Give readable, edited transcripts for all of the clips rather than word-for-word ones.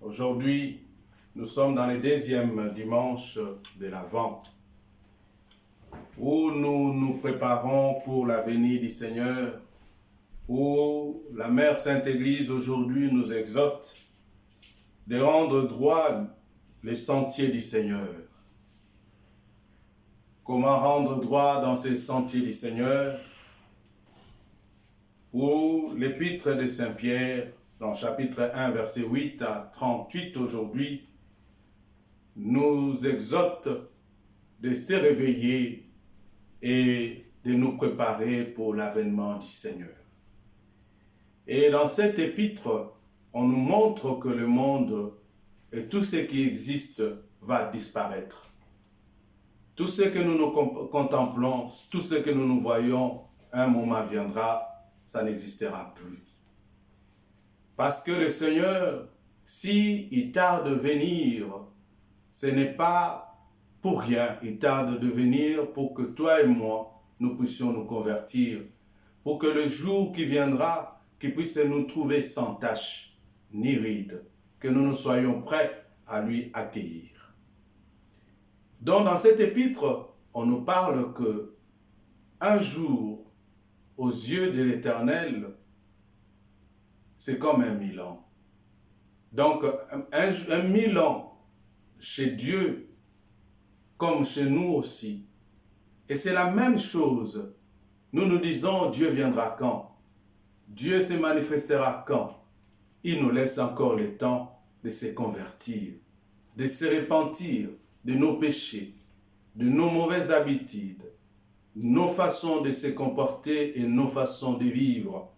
Aujourd'hui, nous sommes dans le deuxième dimanche de l'Avent, où nous nous préparons pour la venue du Seigneur, où la Mère Sainte Église aujourd'hui nous exhorte de rendre droit les sentiers du Seigneur. Comment rendre droit dans ces sentiers du Seigneur? Pour l'épître de Saint Pierre, dans chapitre 1, verset 8 à 38 aujourd'hui, nous exhorte de se réveiller et de nous préparer pour l'avènement du Seigneur. Et dans cette épître, on nous montre que le monde et tout ce qui existe va disparaître. Tout ce que nous nous contemplons, tout ce que nous nous voyons, un moment viendra, ça n'existera plus. Parce que le Seigneur, s'il tarde de venir, ce n'est pas pour rien. Il tarde de venir pour que toi et moi, nous puissions nous convertir. Pour que le jour qui viendra, qu'il puisse nous trouver sans tache, ni ride. Que nous soyons prêts à lui accueillir. Donc dans cet épître, on nous parle que un jour, aux yeux de l'Éternel, c'est comme 1000 ans. Donc, un 1000 ans chez Dieu, comme chez nous aussi. Et c'est la même chose. Nous nous disons, Dieu viendra quand? Dieu se manifestera quand? Il nous laisse encore le temps de se convertir, de se repentir de nos péchés, de nos mauvaises habitudes, nos façons de se comporter et nos façons de vivre.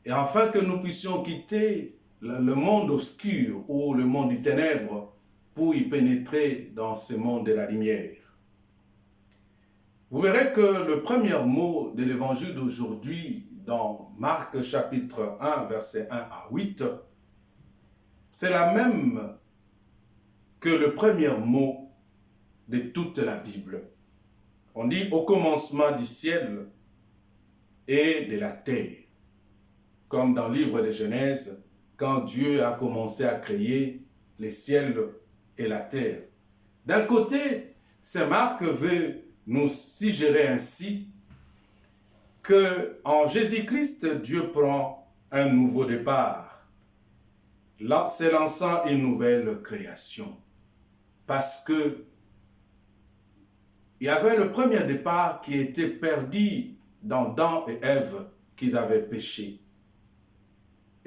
Et afin que nous puissions quitter le monde obscur ou le monde des ténèbres pour y pénétrer dans ce monde de la lumière. Vous verrez que le premier mot de l'évangile d'aujourd'hui, dans Marc chapitre 1, verset 1 à 8, c'est la même que le premier mot de toute la Bible. On dit au commencement du ciel et de la terre. Comme dans le livre de Genèse, quand Dieu a commencé à créer les ciels et la terre. D'un côté, Saint Marc veut nous suggérer ainsi qu'en Jésus-Christ, Dieu prend un nouveau départ, s'élançant une nouvelle création. Parce que il y avait le premier départ qui était perdu dans Adam et Ève qu'ils avaient péché.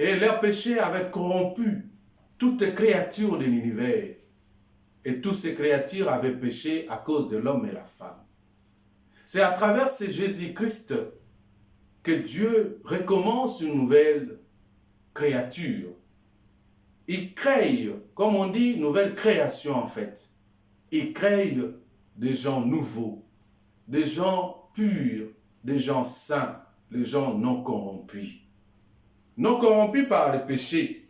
Et leur péché avait corrompu toutes créatures de l'univers. Et toutes ces créatures avaient péché à cause de l'homme et la femme. C'est à travers ce Jésus-Christ que Dieu recommence une nouvelle créature. Il crée, comme on dit, une nouvelle création en fait. Il crée des gens nouveaux, des gens purs, des gens saints, des gens non corrompus. Non corrompus par le péché.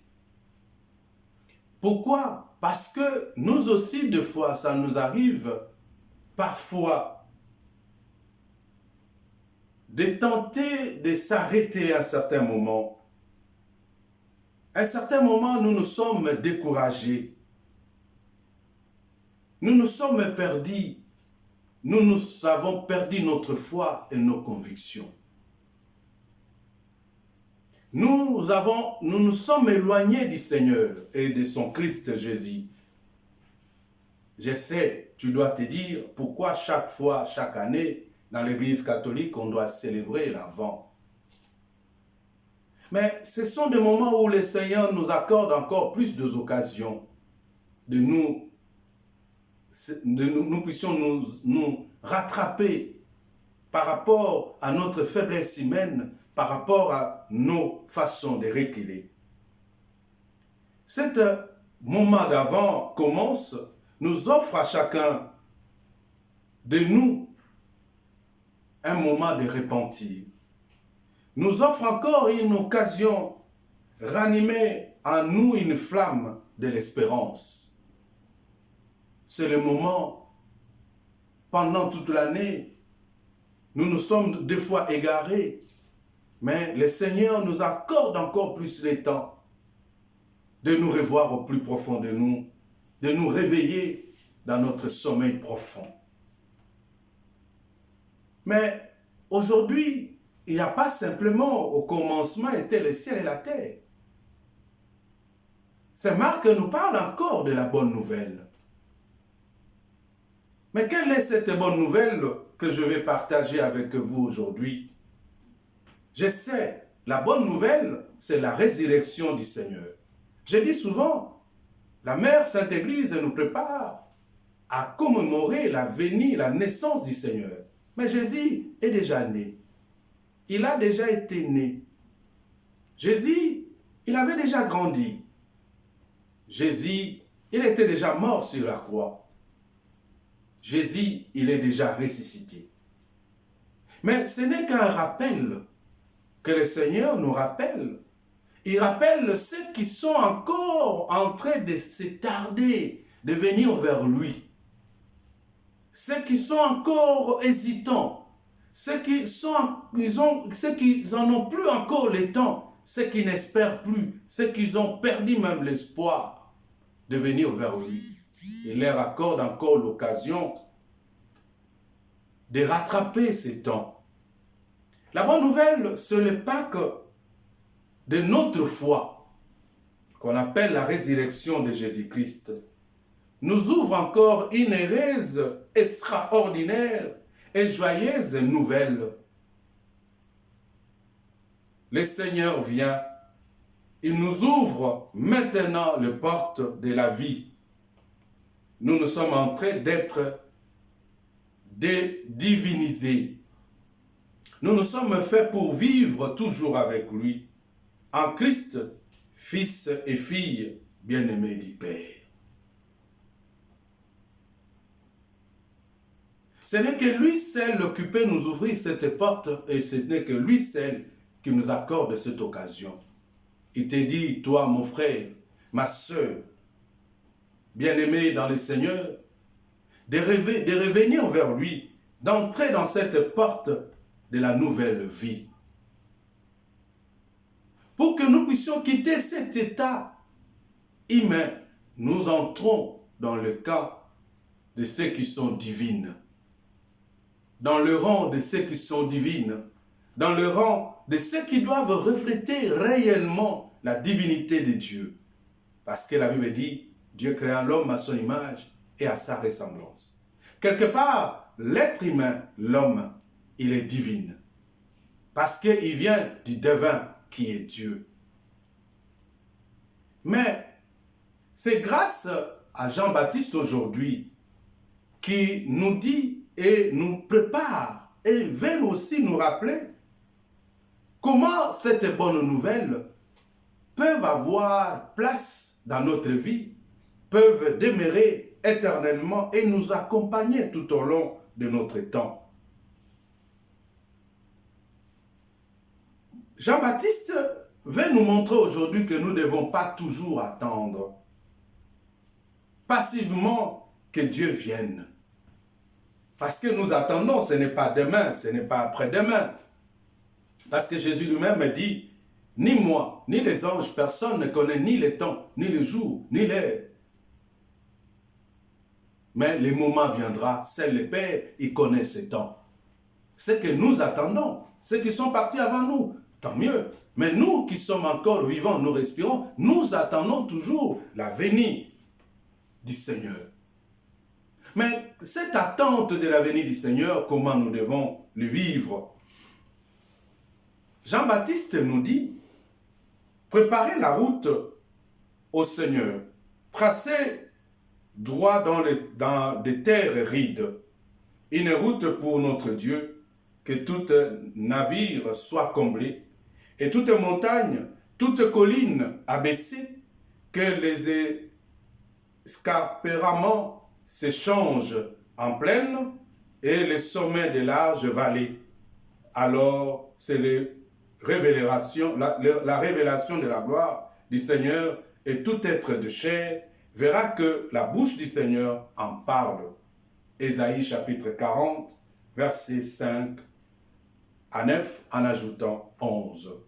Pourquoi? Parce que nous aussi, des fois, ça nous arrive parfois de tenter de s'arrêter à un certain moment. À un certain moment, nous nous sommes découragés. Nous nous sommes perdus. Nous avons perdu notre foi et nos convictions. Nous nous sommes éloignés du Seigneur et de son Christ Jésus. Je sais, tu dois te dire pourquoi chaque fois, chaque année, dans l'Église catholique, on doit célébrer l'Avent. Mais ce sont des moments où le Seigneur nous accorde encore plus d'occasions de nous puissions nous rattraper par rapport à notre faiblesse humaine, par rapport à nos façons de reculer. Cet moment d'Avent commence, nous offre à chacun de nous un moment de repentir. Nous offre encore une occasion, ranimer en nous une flamme de l'espérance. C'est le moment, pendant toute l'année, nous nous sommes des fois égarés, mais le Seigneur nous accorde encore plus le temps de nous revoir au plus profond de nous réveiller dans notre sommeil profond. Mais aujourd'hui, il n'y a pas simplement au commencement étaient le ciel et la terre. C'est Marc qui nous parle encore de la bonne nouvelle. Mais quelle est cette bonne nouvelle que je vais partager avec vous aujourd'hui? Je sais, la bonne nouvelle, c'est la résurrection du Seigneur. Je dis souvent, la Mère Sainte Église nous prépare à commémorer la venue, la naissance du Seigneur. Mais Jésus est déjà né. Il a déjà été né. Jésus, il avait déjà grandi. Jésus, il était déjà mort sur la croix. Jésus, il est déjà ressuscité. Mais ce n'est qu'un rappel que le Seigneur nous rappelle. Il rappelle ceux qui sont encore en train de se tarder, de venir vers lui. Ceux qui sont encore hésitants, ceux qui n'en ont plus encore le temps, ceux qui n'espèrent plus, ceux qui ont perdu même l'espoir de venir vers lui. Il leur accorde encore l'occasion de rattraper ces temps. La bonne nouvelle, ce n'est pas que de notre foi, qu'on appelle la résurrection de Jésus-Christ, nous ouvre encore une heureuse, extraordinaire et joyeuse nouvelle. Le Seigneur vient, il nous ouvre maintenant les portes de la vie. Nous sommes en train d'être divinisés. Nous sommes faits pour vivre toujours avec lui, en Christ, fils et filles bien-aimés du Père. Ce n'est que lui seul qui peut nous ouvrir cette porte et ce n'est que lui seul qui nous accorde cette occasion. Il te dit, toi mon frère, ma soeur, bien-aimé dans le Seigneur, de revenir vers lui, d'entrer dans cette porte de la nouvelle vie. Pour que nous puissions quitter cet état humain, nous entrons dans le camp de ceux qui sont divines. Dans le rang de ceux qui sont divines. Dans le rang de ceux qui doivent refléter réellement la divinité de Dieu. Parce que la Bible dit, Dieu créa l'homme à son image et à sa ressemblance. Quelque part, l'être humain, l'homme, il est divin. Parce qu'il vient du divin qui est Dieu. Mais c'est grâce à Jean-Baptiste aujourd'hui qui nous dit et nous prépare et veut aussi nous rappeler comment cette bonne nouvelle peuvent avoir place dans notre vie, peuvent demeurer éternellement et nous accompagner tout au long de notre temps. Jean-Baptiste veut nous montrer aujourd'hui que nous ne devons pas toujours attendre passivement que Dieu vienne. Parce que nous attendons, ce n'est pas demain, ce n'est pas après-demain. Parce que Jésus lui-même dit, ni moi, ni les anges, personne ne connaît ni le temps, ni le jour, ni l'heure. Mais le moment viendra, c'est le Père, il connaît ce temps. Ce que nous attendons, ceux qui sont partis avant nous, tant mieux. Mais nous qui sommes encore vivants, nous respirons, nous attendons toujours la venue du Seigneur. Mais cette attente de la venue du Seigneur, comment nous devons le vivre? Jean-Baptiste nous dit, préparez la route au Seigneur, tracez droit dans des terres rides, une route pour notre Dieu, que tout navire soit comblé, et toute montagne, toute colline abaissée, que les escarpements s'échangent en plaine et les sommets de larges vallées. Alors, c'est la révélation de la gloire du Seigneur, et tout être de chair verra que la bouche du Seigneur en parle. Ésaïe chapitre 40, versets 5 à 9, en ajoutant 11.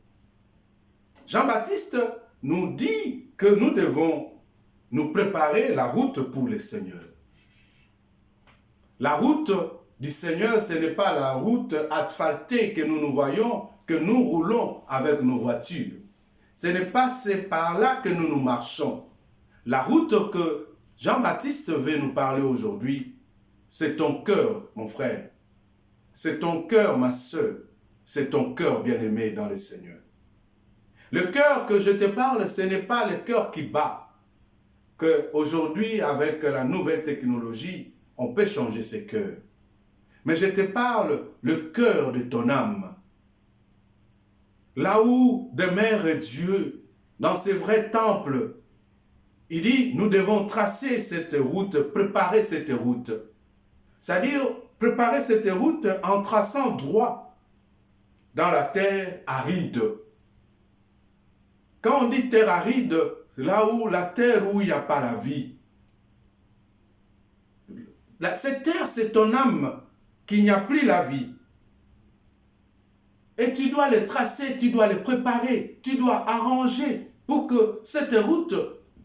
Jean-Baptiste nous dit que nous devons nous préparer la route pour le Seigneur. La route du Seigneur, ce n'est pas la route asphaltée que nous voyons, que nous roulons avec nos voitures. Ce n'est pas par là que nous marchons. La route que Jean-Baptiste veut nous parler aujourd'hui, c'est ton cœur, mon frère. C'est ton cœur, ma soeur. C'est ton cœur bien-aimé dans le Seigneur. Le cœur que je te parle, ce n'est pas le cœur qui bat. Qu'aujourd'hui, avec la nouvelle technologie, on peut changer ses cœurs. Mais je te parle le cœur de ton âme. Là où demeure Dieu, dans ses vrais temples, il dit, nous devons tracer cette route, préparer cette route. C'est-à-dire, préparer cette route en traçant droit dans la terre aride. Quand on dit terre aride, c'est là où la terre où il n'y a pas la vie. Cette terre, c'est ton âme, qu'il n'y a plus la vie. Et tu dois le tracer, tu dois le préparer, tu dois arranger pour que cette route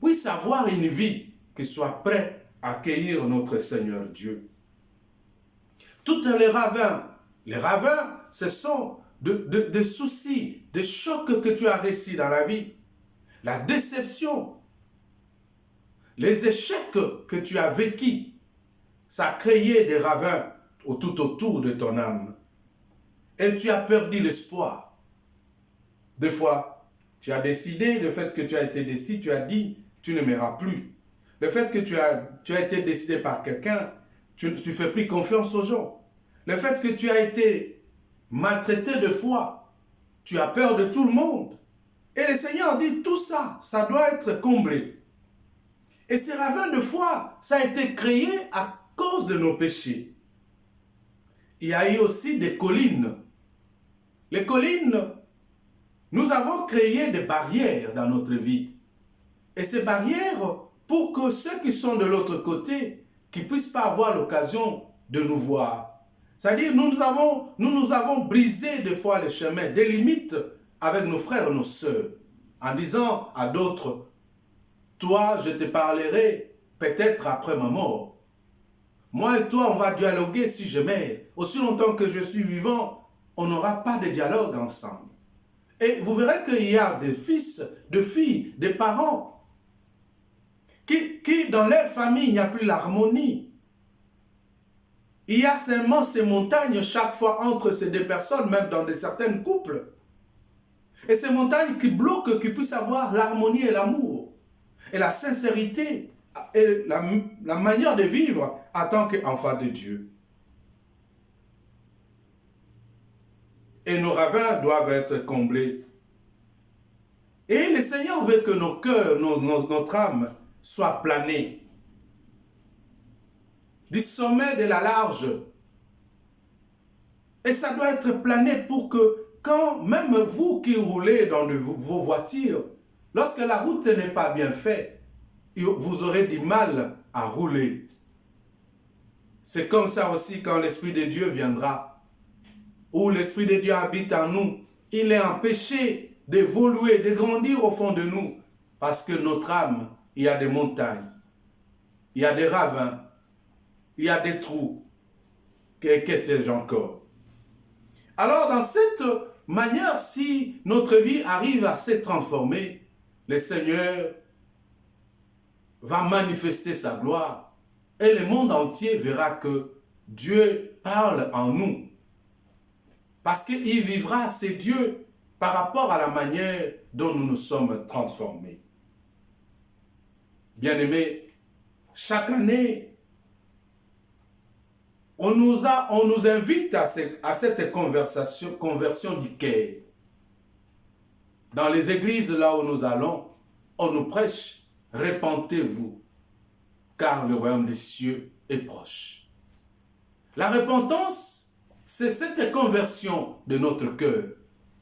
puisse avoir une vie qui soit prête à accueillir notre Seigneur Dieu. Toutes les ravins, ce sont des soucis, des chocs que tu as reçus dans la vie, la déception, les échecs que tu as vécus, ça a créé des ravins tout autour de ton âme. Et tu as perdu l'espoir. Des fois, tu as décidé, le fait que tu as été décidé, tu as dit, tu ne m'aimeras plus. Le fait que tu as été décidé par quelqu'un, tu ne fais plus confiance aux gens. Le fait que tu as été maltraité de foi, tu as peur de tout le monde. Et le Seigneur dit, tout ça, ça doit être comblé. Et ces ravins de foi, ça a été créé à cause de nos péchés. Il y a eu aussi des collines. Les collines, nous avons créé des barrières dans notre vie. Et ces barrières, pour que ceux qui sont de l'autre côté, qui ne puissent pas avoir l'occasion de nous voir. C'est-à-dire, nous nous avons brisé des fois le chemin, des limites avec nos frères et nos sœurs, en disant à d'autres, toi, je te parlerai peut-être après ma mort. Moi et toi, on va dialoguer si je meurs. Aussi longtemps que je suis vivant, on n'aura pas de dialogue ensemble. Et vous verrez qu'il y a des fils, des filles, des parents qui dans leur famille, il n'y a plus l'harmonie. Il y a seulement ces montagnes chaque fois entre ces deux personnes, même dans certains couples. Et ces montagnes qui bloquent, qui puissent avoir l'harmonie et l'amour. Et la sincérité et la manière de vivre en tant qu'enfant de Dieu. Et nos ravins doivent être comblés. Et le Seigneur veut que nos cœurs, notre âme, soient planés. Du sommet de la large. Et ça doit être plané pour que, quand même vous qui roulez dans vos voitures, lorsque la route n'est pas bien faite, vous aurez du mal à rouler. C'est comme ça aussi quand l'Esprit de Dieu viendra. Où l'Esprit de Dieu habite en nous, il est empêché d'évoluer, de grandir au fond de nous. Parce que notre âme, il y a des montagnes, il y a des ravins, il y a des trous. Que sais-je encore? Alors, dans cette manière, si notre vie arrive à se transformer, le Seigneur va manifester sa gloire et le monde entier verra que Dieu parle en nous. Parce qu'il vivra, c'est Dieu, par rapport à la manière dont nous nous sommes transformés. Bien-aimés, chaque année, on nous invite à cette conversion du cœur. Dans les églises là où nous allons, on nous prêche, repentez-vous, car le royaume des cieux est proche. La repentance, c'est cette conversion de notre cœur.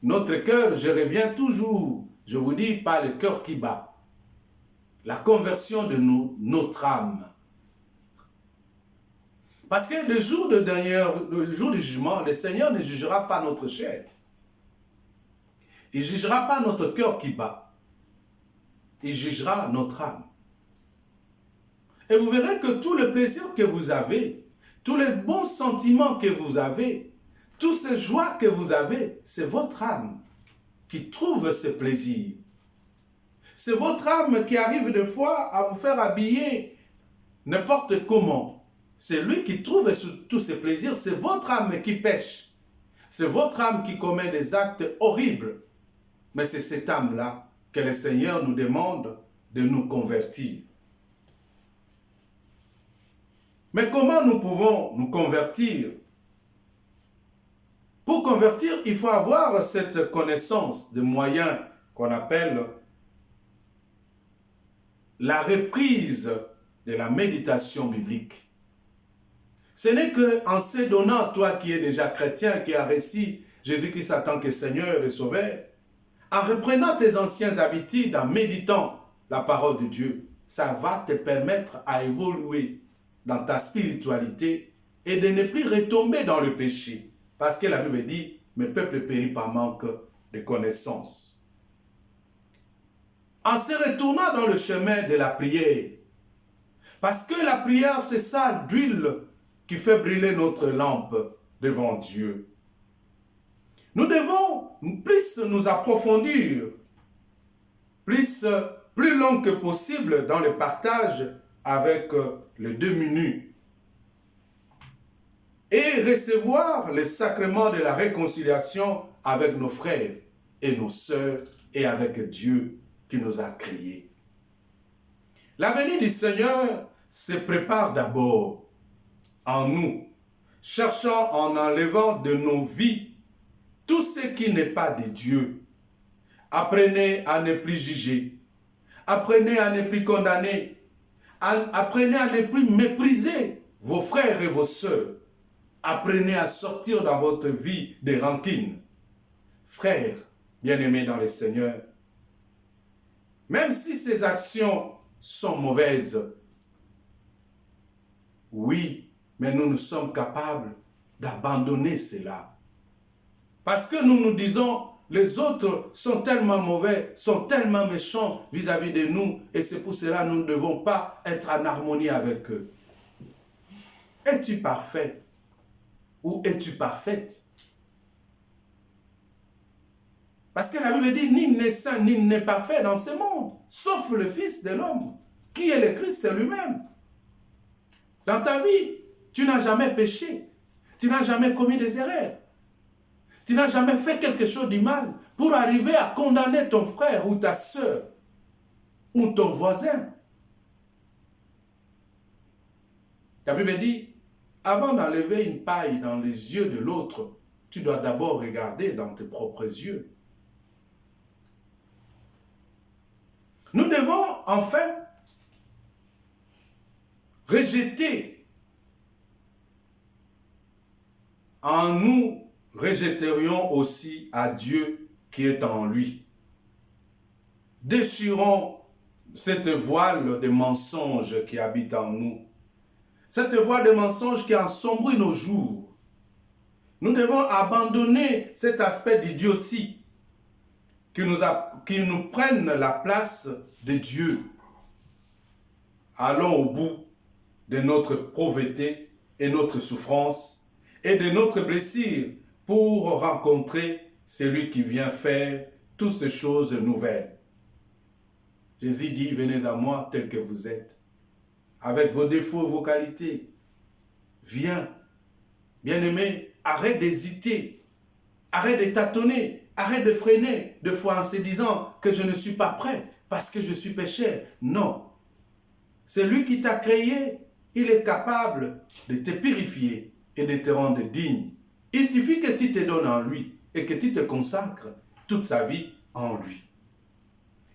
Notre cœur, je reviens toujours, je vous dis, pas le cœur qui bat. La conversion de notre âme. Parce que le jour du jugement, le Seigneur ne jugera pas notre chair. Il ne jugera pas notre cœur qui bat. il jugera notre âme. Et vous verrez que tout le plaisir que vous avez, tous les bons sentiments que vous avez, toutes ces joies que vous avez, c'est votre âme qui trouve ce plaisir. C'est votre âme qui arrive des fois à vous faire habiller n'importe comment. C'est lui qui trouve tous ces plaisirs. C'est votre âme qui pêche. C'est votre âme qui commet des actes horribles. Mais c'est cette âme-là que le Seigneur nous demande de nous convertir. Mais comment nous pouvons nous convertir? Pour convertir, il faut avoir cette connaissance de moyens qu'on appelle la reprise de la méditation biblique. Ce n'est qu'en se donnant, toi qui es déjà chrétien, qui as reçu Jésus-Christ en tant que Seigneur et Sauveur, en reprenant tes anciennes habitudes, en méditant la parole de Dieu, ça va te permettre à évoluer dans ta spiritualité et de ne plus retomber dans le péché. Parce que la Bible dit, mes peuples périssent par manque de connaissances. En se retournant dans le chemin de la prière, parce que la prière, c'est ça, l'huile qui fait brûler notre lampe devant Dieu. Nous devons plus nous approfondir, plus long que possible dans le partage avec les demi-nus et recevoir le sacrement de la réconciliation avec nos frères et nos sœurs et avec Dieu qui nous a créés. La venue du Seigneur se prépare d'abord en nous, cherchant en enlevant de nos vies tout ce qui n'est pas de Dieu. Apprenez à ne plus juger, apprenez à ne plus condamner, apprenez à ne plus mépriser vos frères et vos sœurs. Apprenez à sortir dans votre vie des rancines. Frères, bien-aimés dans le Seigneur, même si ces actions sont mauvaises, oui, mais nous sommes capables d'abandonner cela. Parce que nous nous disons, les autres sont tellement mauvais, sont tellement méchants vis-à-vis de nous, et c'est pour cela que nous ne devons pas être en harmonie avec eux. Es-tu parfait? Ou es-tu parfaite? Parce que la Bible dit, nul n'est saint, nul n'est parfait dans ce monde, sauf le Fils de l'homme, qui est le Christ lui-même. Dans ta vie, tu n'as jamais péché, tu n'as jamais commis des erreurs, tu n'as jamais fait quelque chose de mal pour arriver à condamner ton frère ou ta soeur ou ton voisin. La Bible dit, avant d'enlever une paille dans les yeux de l'autre, tu dois d'abord regarder dans tes propres yeux. Nous devons enfin rejeter. En nous, rejetterions aussi à Dieu qui est en lui. Déchirons cette voile de mensonges qui habite en nous. Cette voile de mensonges qui ensombrit nos jours. Nous devons abandonner cet aspect d'idiotie qui nous prenne la place de Dieu. Allons au bout de notre pauvreté et notre souffrance et de notre blessure pour rencontrer celui qui vient faire toutes ces choses nouvelles. Jésus dit, venez à moi tel que vous êtes, avec vos défauts, vos qualités. Viens, bien-aimé, arrête d'hésiter, arrête de tâtonner, arrête de freiner, de fois en se disant que je ne suis pas prêt parce que je suis pécheur. Non, c'est lui qui t'a créé, il est capable de te purifier et de te rendre digne. Il suffit que tu te donnes en lui et que tu te consacres toute sa vie en lui.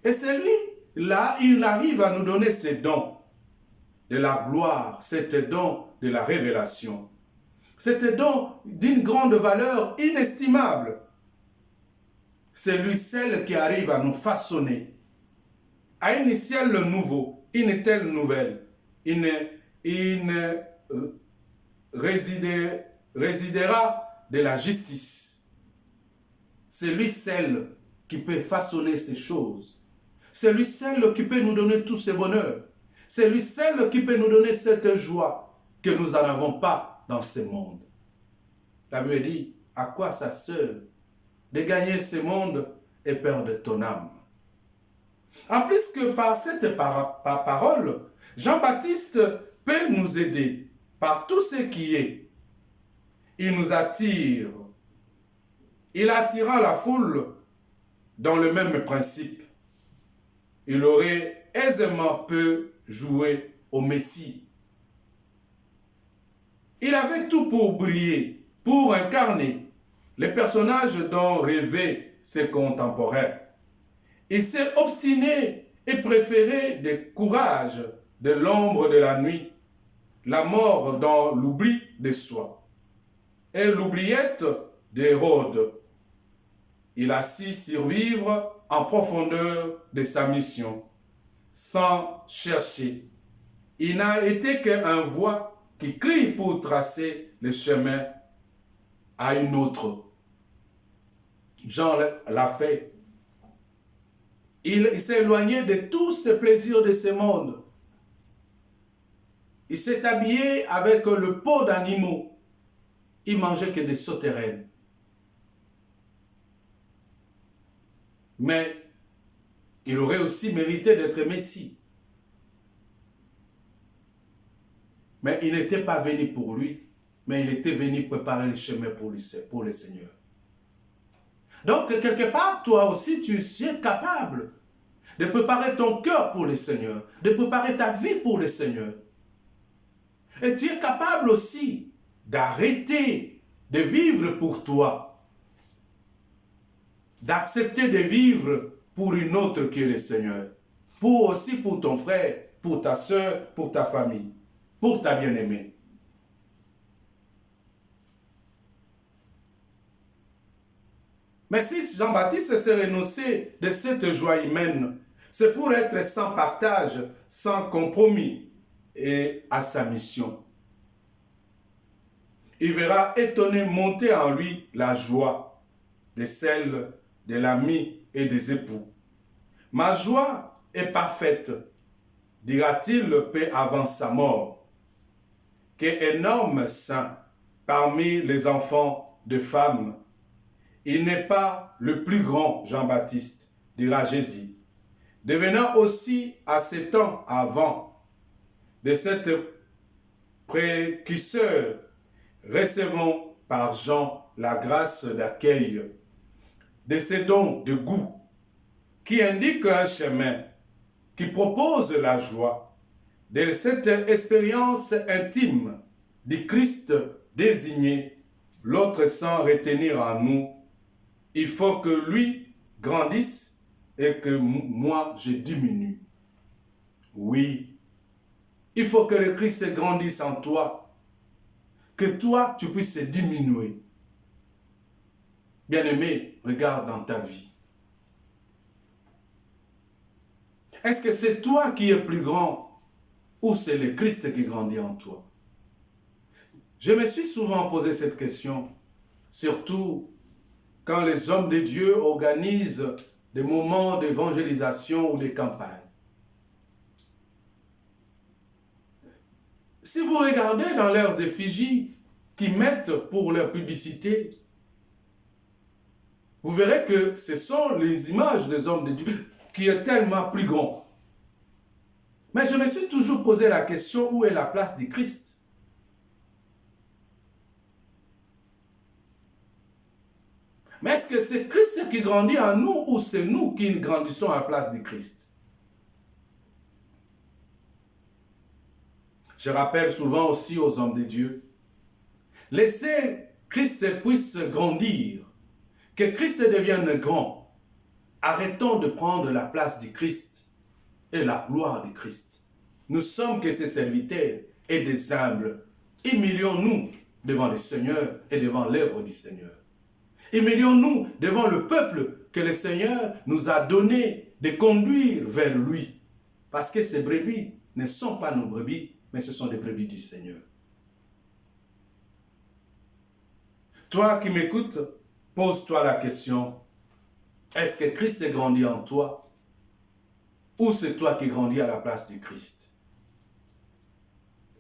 Et c'est lui, là, il arrive à nous donner ces dons de la gloire, cet don de la révélation. Cet don d'une grande valeur inestimable. C'est lui seul qui arrive à nous façonner à un ciel nouveau, une telle nouvelle, résidera de la justice. C'est lui seul qui peut façonner ces choses. C'est lui seul qui peut nous donner tous ces bonheurs. C'est lui seul qui peut nous donner cette joie que nous n'en avons pas dans ce monde. La Bible dit, à quoi ça sert de gagner ce monde et perdre ton âme? En plus que par cette parole, Jean-Baptiste peut nous aider par tout ce qui est. Il nous attire. Il attira la foule dans le même principe. Il aurait aisément pu jouer au Messie. Il avait tout pour briller, pour incarner les personnages dont rêvaient ses contemporains. Il s'est obstiné et préféré le courage de l'ombre de la nuit, la mort dans l'oubli de soi et l'oubliette d'Hérode. Il a su survivre en profondeur de sa mission, sans chercher. Il n'a été qu'un voix qui crie pour tracer le chemin à une autre. Jean l'a fait. Il s'est éloigné de tous ces plaisirs de ce monde. Il s'est habillé avec le peau d'animaux. Il mangeait que des sauterelles. Mais il aurait aussi mérité d'être Messie. Mais il n'était pas venu pour lui, mais il était venu préparer le chemin pour le Seigneur. Donc, quelque part, toi aussi, tu es capable de préparer ton cœur pour le Seigneur, de préparer ta vie pour le Seigneur. Et tu es capable aussi d'arrêter de vivre pour toi, d'accepter de vivre pour une autre qui est le Seigneur, aussi pour ton frère, pour ta soeur, pour ta famille, pour ta bien-aimée. Mais si Jean-Baptiste s'est renoncé de cette joie humaine, c'est pour être sans partage, sans compromis et à sa mission. Il verra étonné monter en lui la joie de celle de l'ami et des époux. Ma joie est parfaite, dira-t-il peu avant sa mort. Quel énorme saint parmi les enfants de femmes. Il n'est pas le plus grand Jean-Baptiste, dira Jésus, devenant aussi à 7 ans avant de cette précurseur, recevons par Jean la grâce d'accueil de ces dons de goût qui indiquent un chemin, qui propose la joie de cette expérience intime du Christ désigné, l'autre sans retenir en nous. Il faut que lui grandisse et que moi je diminue. Oui, il faut que le Christ grandisse en toi, que toi tu puisses diminuer. Bien-aimé, regarde dans ta vie. Est-ce que c'est toi qui es plus grand ou c'est le Christ qui grandit en toi? Je me suis souvent posé cette question, surtout quand les hommes de Dieu organisent des moments d'évangélisation ou de campagne. Si vous regardez dans leurs effigies qu'ils mettent pour leur publicité, vous verrez que ce sont les images des hommes de Dieu qui est tellement plus grand. Mais je me suis toujours posé la question, où est la place du Christ? Mais est-ce que c'est Christ qui grandit en nous ou c'est nous qui grandissons à la place du Christ? Je rappelle souvent aussi aux hommes de Dieu, laissez Christ puisse grandir, que Christ devienne grand. Arrêtons de prendre la place du Christ et la gloire du Christ. Nous sommes que ses serviteurs et des humbles. Humilions-nous devant le Seigneur et devant l'œuvre du Seigneur. Humilions-nous devant le peuple que le Seigneur nous a donné de conduire vers lui. Parce que ces brebis ne sont pas nos brebis, mais ce sont des brebis du Seigneur. Toi qui m'écoutes, pose-toi la question, est-ce que Christ est grandi en toi? ou c'est toi qui grandis à la place du Christ?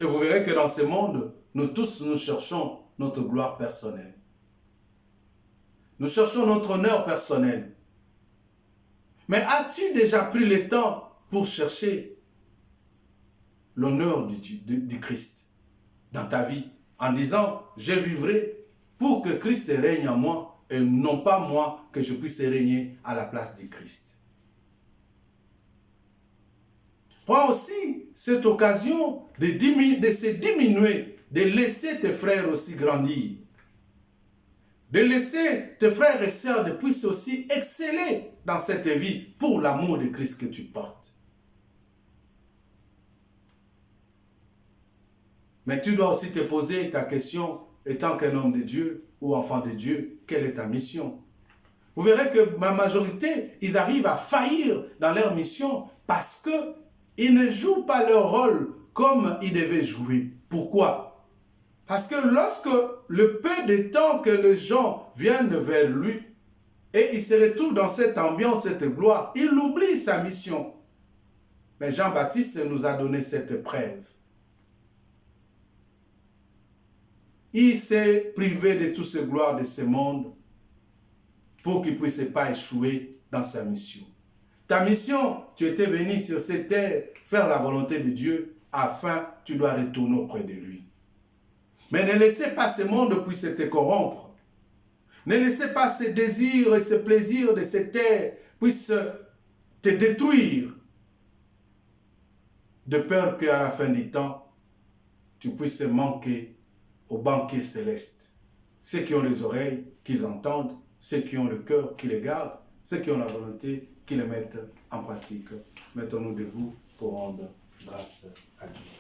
Et vous verrez que dans ce monde, nous tous, nous cherchons notre gloire personnelle. Nous cherchons notre honneur personnel. Mais as-tu déjà pris le temps pour chercher l'honneur du Christ dans ta vie, en disant, je vivrai pour que Christ règne en moi, et non pas moi que je puisse régner à la place du Christ. Prends aussi cette occasion de se diminuer, de laisser tes frères aussi grandir, de laisser tes frères et sœurs de puissent aussi exceller dans cette vie pour l'amour de Christ que tu portes. Mais tu dois aussi te poser ta question, étant qu'un homme de Dieu ou enfant de Dieu, quelle est ta mission? Vous verrez que ma majorité, ils arrivent à faillir dans leur mission parce qu'ils ne jouent pas leur rôle comme ils devaient jouer. Pourquoi? Parce que lorsque le peu de temps que les gens viennent vers lui et il se retrouve dans cette ambiance, cette gloire, il oublie sa mission. Mais Jean-Baptiste nous a donné cette preuve. Il s'est privé de toute cette gloire de ce monde pour qu'il ne puisse pas échouer dans sa mission. Ta mission, tu étais venu sur cette terre faire la volonté de Dieu afin tu dois retourner auprès de lui. Mais ne laissez pas ce monde puisse te corrompre. Ne laissez pas ces désirs et ces plaisirs de cette terre puissent te détruire. De peur qu'à la fin du temps, tu puisses manquer au banquet céleste. Ceux qui ont les oreilles, qu'ils entendent, ceux qui ont le cœur, qui les gardent, ceux qui ont la volonté, qui les mettent en pratique. Mettons-nous debout pour rendre grâce à Dieu.